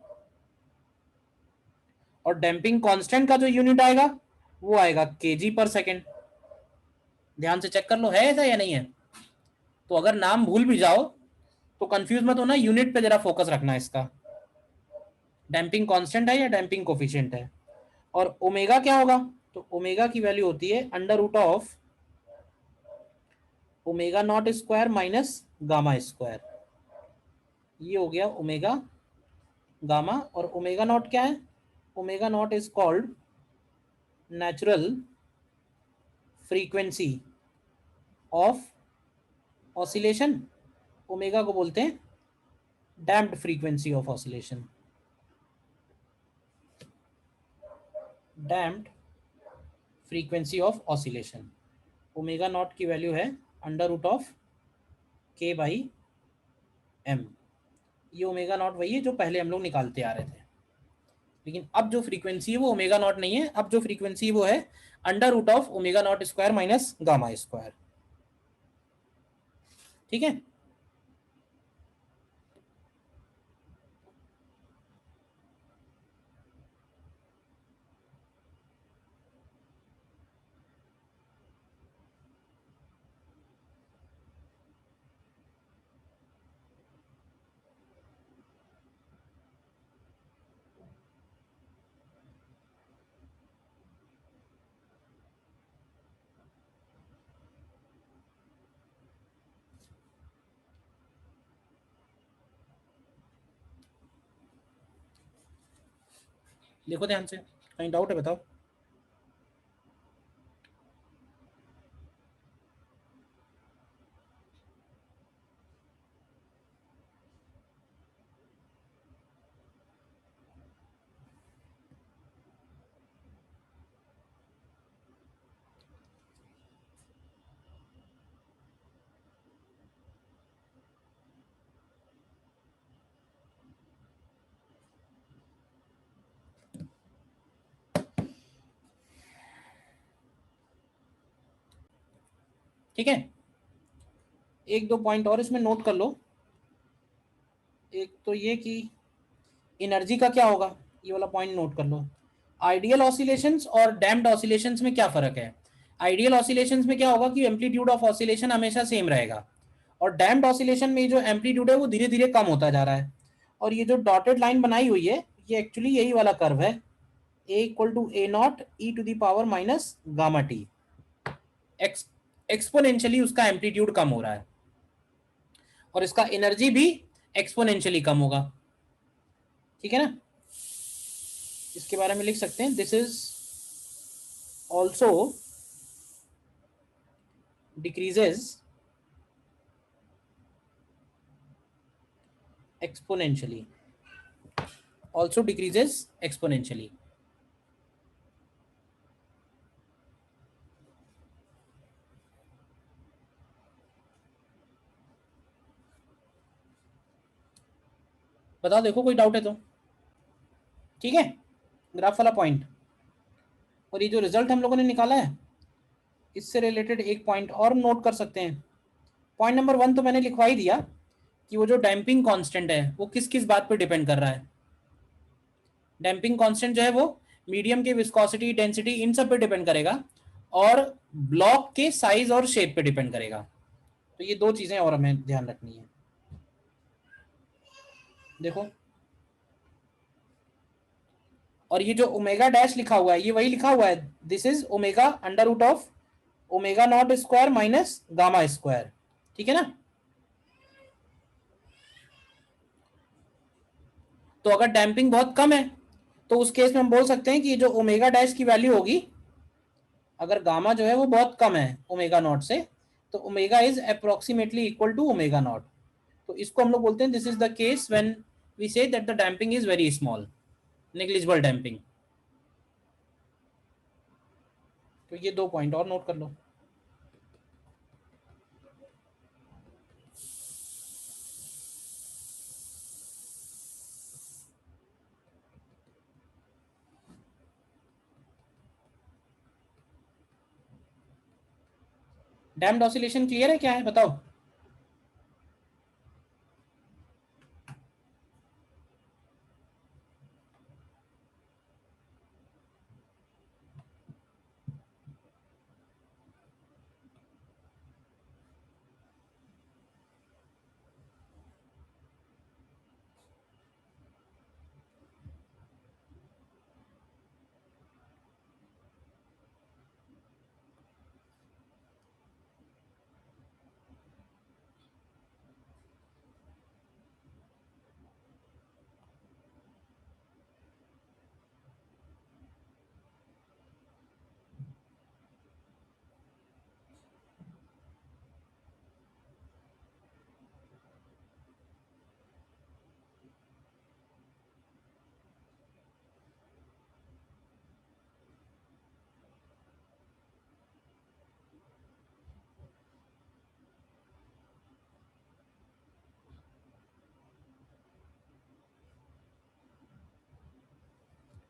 Speaker 1: और डैम्पिंग कांस्टेंट का जो यूनिट आएगा वो आएगा केजी पर सेकेंड। ध्यान से चेक कर लो है ऐसा या नहीं है। तो अगर नाम भूल भी जाओ तो कंफ्यूज मत होना, यूनिट पे जरा फोकस रखना इसका, डैम्पिंग कांस्टेंट है या डैम्पिंग कोफिशिएंट है। और ओमेगा क्या होगा? तो ओमेगा की वैल्यू होती है under root of omega not square minus gamma square. ये हो गया ओमेगा गामा। और ओमेगा नॉट क्या है? Omega not is called natural frequency of oscillation. Omega को बोलते हैं damped frequency of oscillation, damped frequency of oscillation. Omega not की वैल्यू है under root of k by m. ये ओमेगा नॉट वही है जो पहले हम लोग निकालते आ रहे थे, लेकिन अब जो फ्रीक्वेंसी है वो ओमेगा नॉट नहीं है, अब जो फ्रीक्वेंसी है वो है under root of omega not square minus gamma square. ठीक है, देखो ध्यान से, कहीं डाउट है बताओ। ठीक है, एक दो पॉइंट और इसमें नोट कर लो। एक तो ये कि एनर्जी का क्या होगा, ये वाला पॉइंट नोट कर लो। आइडियल ऑसिलेशंस और डैम्प्ड ऑसिलेशंस में क्या फर्क है? आइडियल ऑसिलेशंस में क्या होगा कि एम्पलीट्यूड ऑफ ऑसिलेशन हमेशा सेम रहेगा, और डैम्प्ड ऑसिलेशन में जो एम्पलीट्यूड है वो धीरे धीरे कम होता जा रहा है। और ये जो डॉटेड लाइन बनाई हुई है ये एक्चुअली यही वाला कर्व है, A equal to A not E to the power minus gamma T. Exponentially उसका एम्पलीट्यूड कम हो रहा है और इसका एनर्जी भी एक्सपोनेंशियली कम होगा। ठीक है ना, इसके बारे में लिख सकते हैं, this is also decreases exponentially, also decreases exponentially। बताओ, देखो कोई डाउट है तो। ठीक है, ग्राफ वाला पॉइंट। और ये जो रिजल्ट हम लोगों ने निकाला है, इससे रिलेटेड एक पॉइंट और नोट कर सकते हैं। पॉइंट नंबर 1 तो मैंने लिखवा ही दिया कि वो जो डैम्पिंग कांस्टेंट है वो किस किस बात पर डिपेंड कर रहा है। डैम्पिंग कांस्टेंट जो है वो मीडियम की विस्कोसिटी, डेंसिटी, इन सब पे डिपेंड करेगा, और ब्लॉक के साइज और शेप पे डिपेंड करेगा। तो ये दो चीजें और हमें ध्यान रखनी है। देखो, और ये जो ओमेगा डैश लिखा हुआ है, ये वही लिखा हुआ है, this is omega under root of omega not square minus gamma square. ठीक है ना। तो अगर डैम्पिंग बहुत कम है तो उस केस में हम बोल सकते हैं कि जो ओमेगा डैश की वैल्यू होगी, अगर गामा जो है वो बहुत कम है ओमेगा नॉट से, तो omega is approximately equal to omega not. तो इसको हम लोग बोलते हैं this is the case when we say that the damping is very small, negligible damping. तो ये दो पॉइंट और नोट कर लो। डैम्प्ड ऑसिलेशन क्लियर है क्या है, बताओ।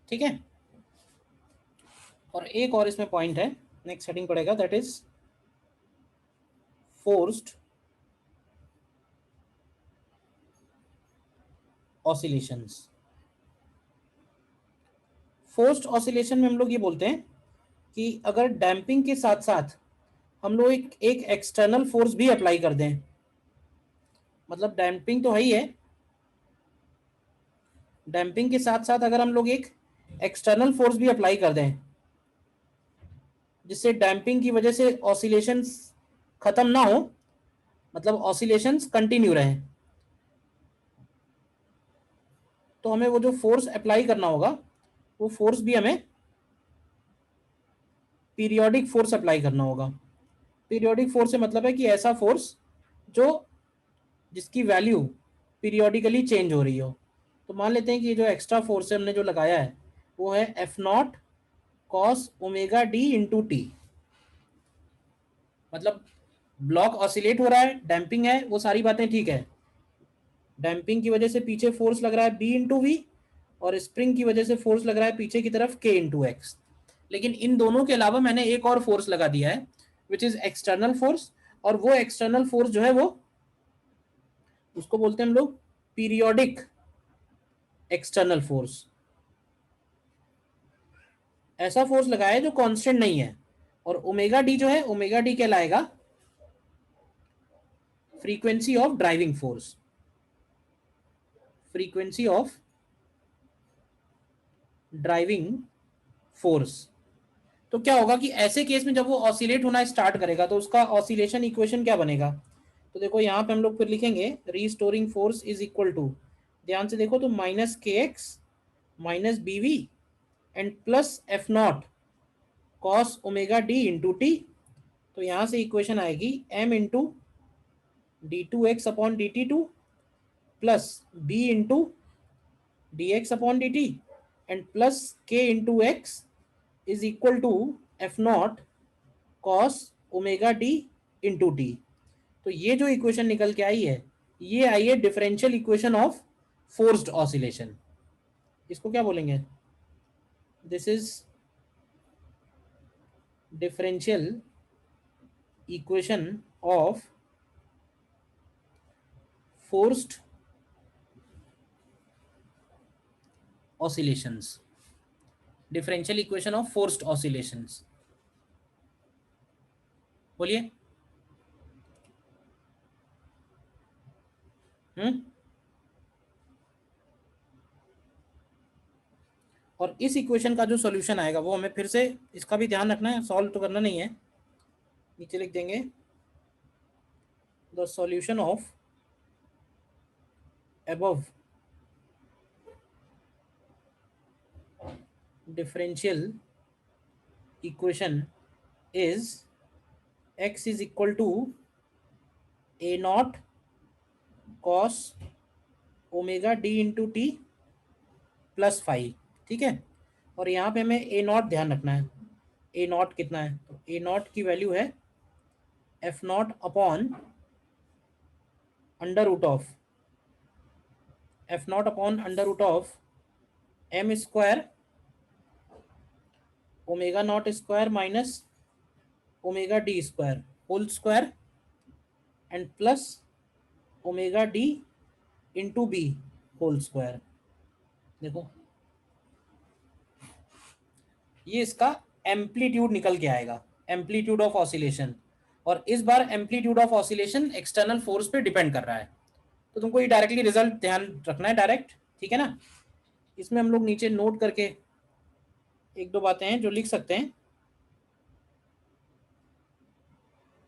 Speaker 1: ठीक है, और एक और इसमें पॉइंट है, नेक्स्ट हेडिंग पड़ेगा, that is forced oscillations. Forced oscillation में हम लोग ये बोलते हैं कि अगर डैम्पिंग के साथ साथ हम लोग एक एक्सटर्नल फोर्स भी अप्लाई कर दें, मतलब डैम्पिंग तो है ही है, डैम्पिंग के साथ साथ अगर हम लोग एक एक्सटर्नल फोर्स भी अप्लाई कर दें, जिससे डैम्पिंग की वजह से ऑसिलेशंस खत्म ना हो, मतलब ऑसिलेशंस कंटिन्यू रहें, तो हमें वो जो फोर्स अप्लाई करना होगा वो फोर्स भी हमें पीरियोडिक फोर्स अप्लाई करना होगा। पीरियोडिक फोर्स से मतलब है कि ऐसा फोर्स जो जिसकी वैल्यू पीरियोडिकली चेंज हो रही हो। तो मान लेते हैं कि जो एक्स्ट्रा फोर्स है हमने जो लगाया है वो है F not cos omega D into T. मतलब ब्लॉक ऑसिलेट हो रहा है, डैम्पिंग है, वो सारी बातें ठीक है। डैम्पिंग की वजह से पीछे फोर्स लग रहा है बी इंटू वी, और स्प्रिंग की वजह से फोर्स लग रहा है पीछे की तरफ के इंटू एक्स। लेकिन इन दोनों के अलावा मैंने एक और फोर्स लगा दिया है विच इज एक्सटर्नल फोर्स, और वो एक्सटर्नल फोर्स जो है वो उसको बोलते हैं हम लोग पीरियोडिक एक्सटर्नल फोर्स। ऐसा फोर्स लगाया है जो कांस्टेंट नहीं है, और ओमेगा डी जो है, ओमेगा डी कहलाएगा frequency of driving force, frequency of driving force. तो क्या होगा कि ऐसे केस में जब वो ऑसिलेट होना स्टार्ट करेगा तो उसका ऑसिलेशन इक्वेशन क्या बनेगा। तो देखो यहाँ पे हम लोग फिर लिखेंगे restoring force is equal to, ध्यान से देखो तो minus K X minus B V and plus F not cos omega D into T. तो यहाँ से इक्वेशन आएगी m into D two X upon D T two plus B into D X upon D T and plus K into X is equal to F not cos omega D into T. तो ये जो इक्वेशन निकल के आई है ये आई है differential equation of forced oscillation, इसको क्या बोलेंगे? This is differential equation of forced oscillations, differential equation of forced oscillations. बोलिए। और इस इक्वेशन का जो सॉल्यूशन आएगा वो हमें फिर से इसका भी ध्यान रखना है, सॉल्व तो करना नहीं है, नीचे लिख देंगे the solution of above differential equation is x is equal to a naught cos omega d into t plus 5, ठीक है। और यहाँ पे हमें a नॉट ध्यान रखना है, a नॉट कितना है, तो a नॉट की वैल्यू है f not upon under root of f not upon under root of m square omega not square minus omega d square whole square and plus omega D into b whole square. देखो ये इसका एम्पलीट्यूड निकल के आएगा, एम्पलीट्यूड ऑफ ऑसिलेशन, और इस बार amplitude of oscillation external force पे डिपेंड कर रहा है, तो तुमको ये डायरेक्टली रिजल्ट ध्यान रखना है डायरेक्ट, ठीक है ना। इसमें हम लोग नीचे नोट करके एक दो बातें हैं जो लिख सकते हैं।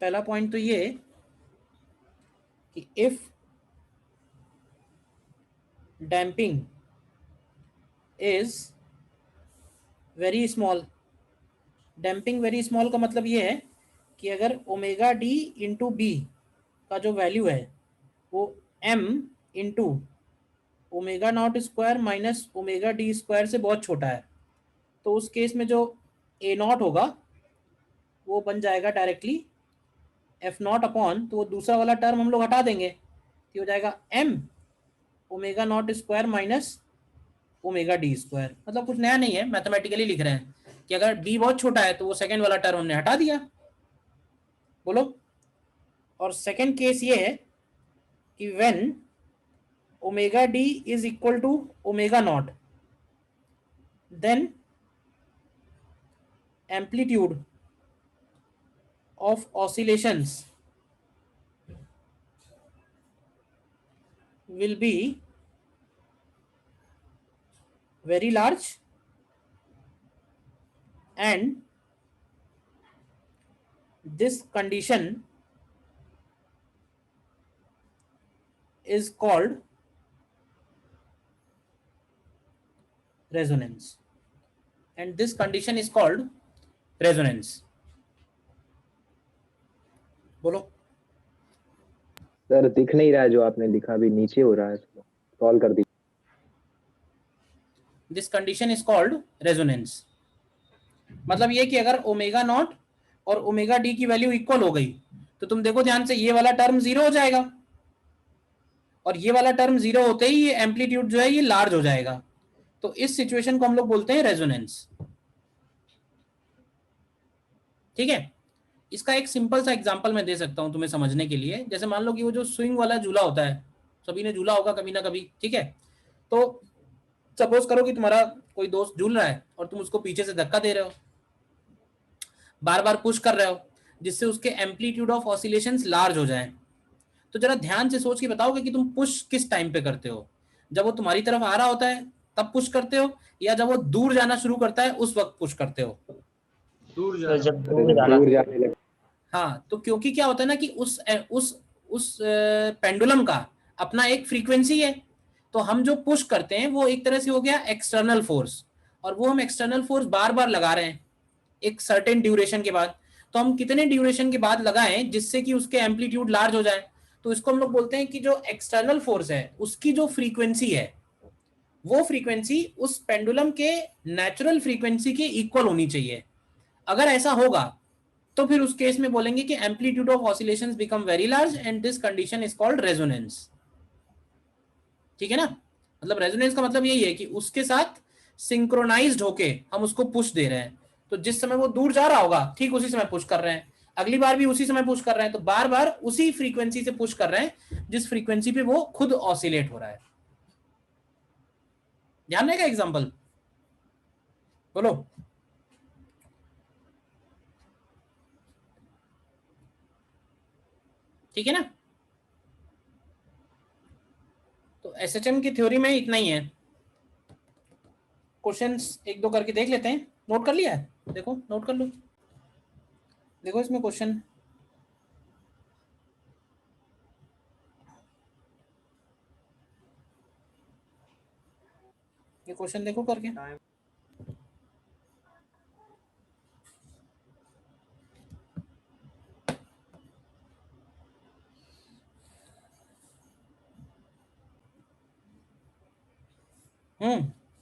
Speaker 1: पहला पॉइंट तो ये कि if damping is very small, damping very small का मतलब ये है कि अगर ओमेगा डी इंटू बी का जो वैल्यू है वो m into omega not square minus omega d square से बहुत छोटा है, तो उस केस में जो a नॉट होगा वो बन जाएगा डायरेक्टली f नॉट अपॉन, तो वो दूसरा वाला टर्म हम लोग हटा देंगे, तो हो जाएगा m omega not square minus omega d square. मतलब कुछ नया नहीं है, मैथमेटिकली लिख रहे हैं कि अगर d बहुत छोटा है तो वो सेकेंड वाला टर्म हमने हटा दिया। बोलो। और सेकेंड केस ये है कि when omega d is equal to omega not, then amplitude of oscillations will be very large and this condition is called resonance, and this condition is called resonance। बोलो।
Speaker 5: सर दिख नहीं रहा है जो आपने लिखा, अभी नीचे हो रहा है, सॉल्व कर दीजिए।
Speaker 1: This condition is called resonance. मतलब ये कि अगर ओमेगा नॉट और ओमेगा डी की वैल्यू इक्वल हो गई तो तुम देखो ध्यान से, ये वाला टर्म जीरो हो जाएगा और ये वाला टर्म जीरो होते ही ये एम्पलीट्यूड जो है ये लार्ज हो जाएगा, तो इस सिचुएशन को हम लोग बोलते हैं रेजोनेंस, ठीक है। इसका एक सिंपल सा एग्जांपल मैं दे सकता हूं तुम्हें समझने के लिए। जैसे मान लो कि वो जो स्विंग वाला झूला होता है, सभी ने झूला होगा कभी ना कभी, ठीक है। तो सपोज करो कि तुम्हारा कोई दोस्त झूल रहा है और तुम उसको पीछे से धक्का दे रहे हो, बार बार पुश कर रहे हो, जिससे उसके एम्पलीट्यूड ऑफ ऑसिलेशंस लार्ज हो जाएं। तो जरा ध्यान से सोच के बताओगे कि तुम पुश किस टाइम पे करते हो, जब वो तुम्हारी तरफ आ रहा होता है तब पुश करते हो, या जब वो दूर जाना शुरू करता है उस वक्त पुश करते हो?
Speaker 3: दूर
Speaker 2: तो
Speaker 3: जा
Speaker 2: जब
Speaker 5: दूर जाने लगे।
Speaker 1: हाँ, तो क्योंकि क्या होता है ना कि उस पेंडुलम का अपना एक फ्रीक्वेंसी है, तो हम जो पुश करते हैं वो एक तरह से हो गया एक्सटर्नल फोर्स, और वो हम एक्सटर्नल फोर्स बार बार लगा रहे हैं एक सर्टेन ड्यूरेशन के बाद। तो हम कितने ड्यूरेशन के बाद लगाएं जिससे कि उसके एम्पलीट्यूड लार्ज हो जाए, तो इसको हम लोग बोलते हैं कि जो एक्सटर्नल फोर्स है उसकी जो फ्रीक्वेंसी है वो फ्रीक्वेंसी उस पेंडुलम के नेचुरल फ्रीक्वेंसी के इक्वल होनी चाहिए। अगर ऐसा होगा तो फिर उस केस में बोलेंगे कि amplitude of oscillations become very large and this condition is called resonance, ठीक है ना। मतलब रेजोनेंस का मतलब यही है कि उसके साथ सिंक्रोनाइज्ड होके हम उसको पुश दे रहे हैं। तो जिस समय वो दूर जा रहा होगा ठीक उसी समय पुश कर रहे हैं, अगली बार भी उसी समय पुश कर रहे हैं, तो बार बार उसी फ्रीक्वेंसी से पुश कर रहे हैं जिस फ्रीक्वेंसी पे वो खुद ऑसिलेट हो रहा है। ध्यान रहेगा एग्जांपल, बोलो। ठीक है ना। तो एसएचएम की थ्योरी में इतना ही है। क्वेश्चंस एक दो करके देख लेते हैं। नोट कर लिया है? देखो नोट कर लो। देखो इसमें क्वेश्चन, ये क्वेश्चन देखो करके।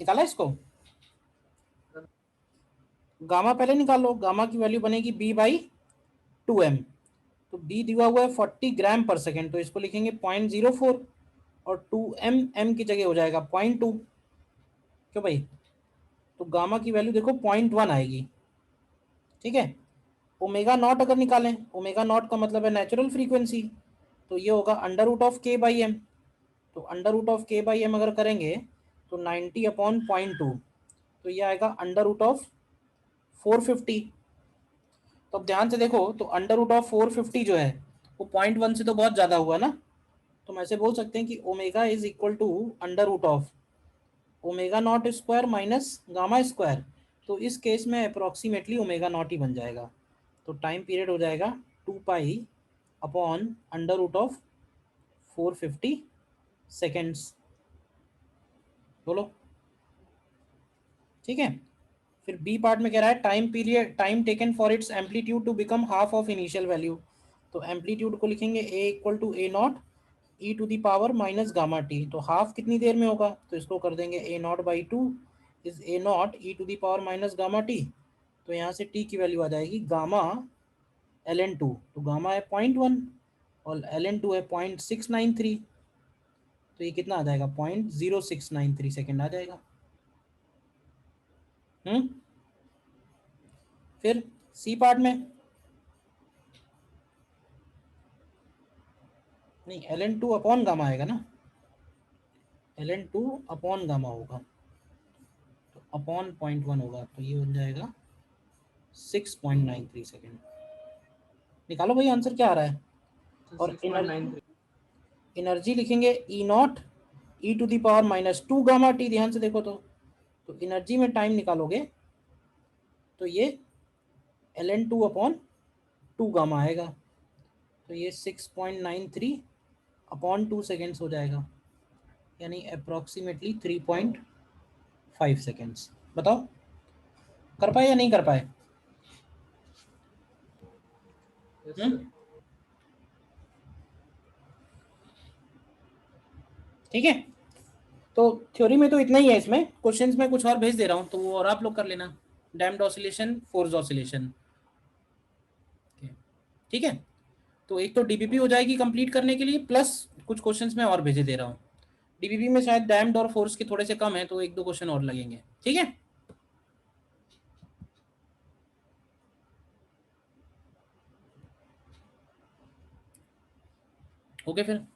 Speaker 1: निकाला इसको। गामा पहले निकाल लो, गामा की वैल्यू बनेगी b/2m। तो b दिया हुआ है 40 ग्राम पर सेकेंड, तो इसको लिखेंगे 0.04 और 2m m की जगह हो जाएगा 0.2। क्यों भाई? तो गामा की वैल्यू देखो 0.1 आएगी। ठीक है। ओमेगा नॉट अगर निकालें, ओमेगा नॉट का मतलब है नेचुरल फ्रीक्वेंसी, तो ये होगा √k/m। तो √k/m अगर करेंगे तो 90/0.2, तो ये आएगा √450। तो अब ध्यान से देखो, तो √450 जो है वो 0.1 से तो बहुत ज़्यादा हुआ ना। तो हम ऐसे बोल सकते हैं कि omega is equal to omega not square minus gamma square. तो इस केस में अप्रोक्सीमेटली ओमेगा नॉट ही बन जाएगा। तो टाइम पीरियड हो जाएगा 2π/√450 सेकेंड्स। बोलो। ठीक है। फिर बी पार्ट में कह रहा है time period, time taken for its amplitude to become half of initial value. तो एम्पलीट्यूड को लिखेंगे a equal to a0 e⁻ minus gamma t. तो हाफ कितनी देर में होगा, तो इसको कर देंगे a0/2 is a0 e⁻ minus gamma t. तो यहाँ से t की वैल्यू आ जाएगी गामा ln2। तो गामा है 0.1 और ln2 है 0.693। तो ये कितना आ जाएगा 0.0693 सेकेंड आ जाएगा। फिर सी पार्ट में नहीं, ln2 अपॉन गामा आएगा ना, ln2 अपॉन गामा होगा, तो अपॉन 0.1 होगा, तो ये बन जाएगा 6.93 सेकेंड। निकालो भाई आंसर क्या आ रहा है। और
Speaker 3: 6.93।
Speaker 1: एनर्जी लिखेंगे E0 e⁻−2 गामा टी। ध्यान से देखो तो एनर्जी में टाइम निकालोगे तो ये ln2/2 गामा आएगा। तो ये 6.93/2 सेकेंड्स हो जाएगा, यानी अप्रोक्सीमेटली 3.5 सेकेंड्स। बताओ कर पाए या नहीं कर पाए? ठीक है। तो थ्योरी में तो इतना ही है, इसमें क्वेश्चंस में कुछ और भेज दे रहा हूँ, तो वो और आप लोग कर लेना। Damped oscillation, forced oscillation. ठीक है। तो एक तो डीबीपी हो जाएगी कंप्लीट करने के लिए, प्लस कुछ क्वेश्चंस में और भेजे दे रहा हूँ। डीबीपी में शायद डैम्ड और फोर्स के थोड़े से कम है, तो एक दो क्वेश्चन और लगेंगे। ठीक है। ओके फिर।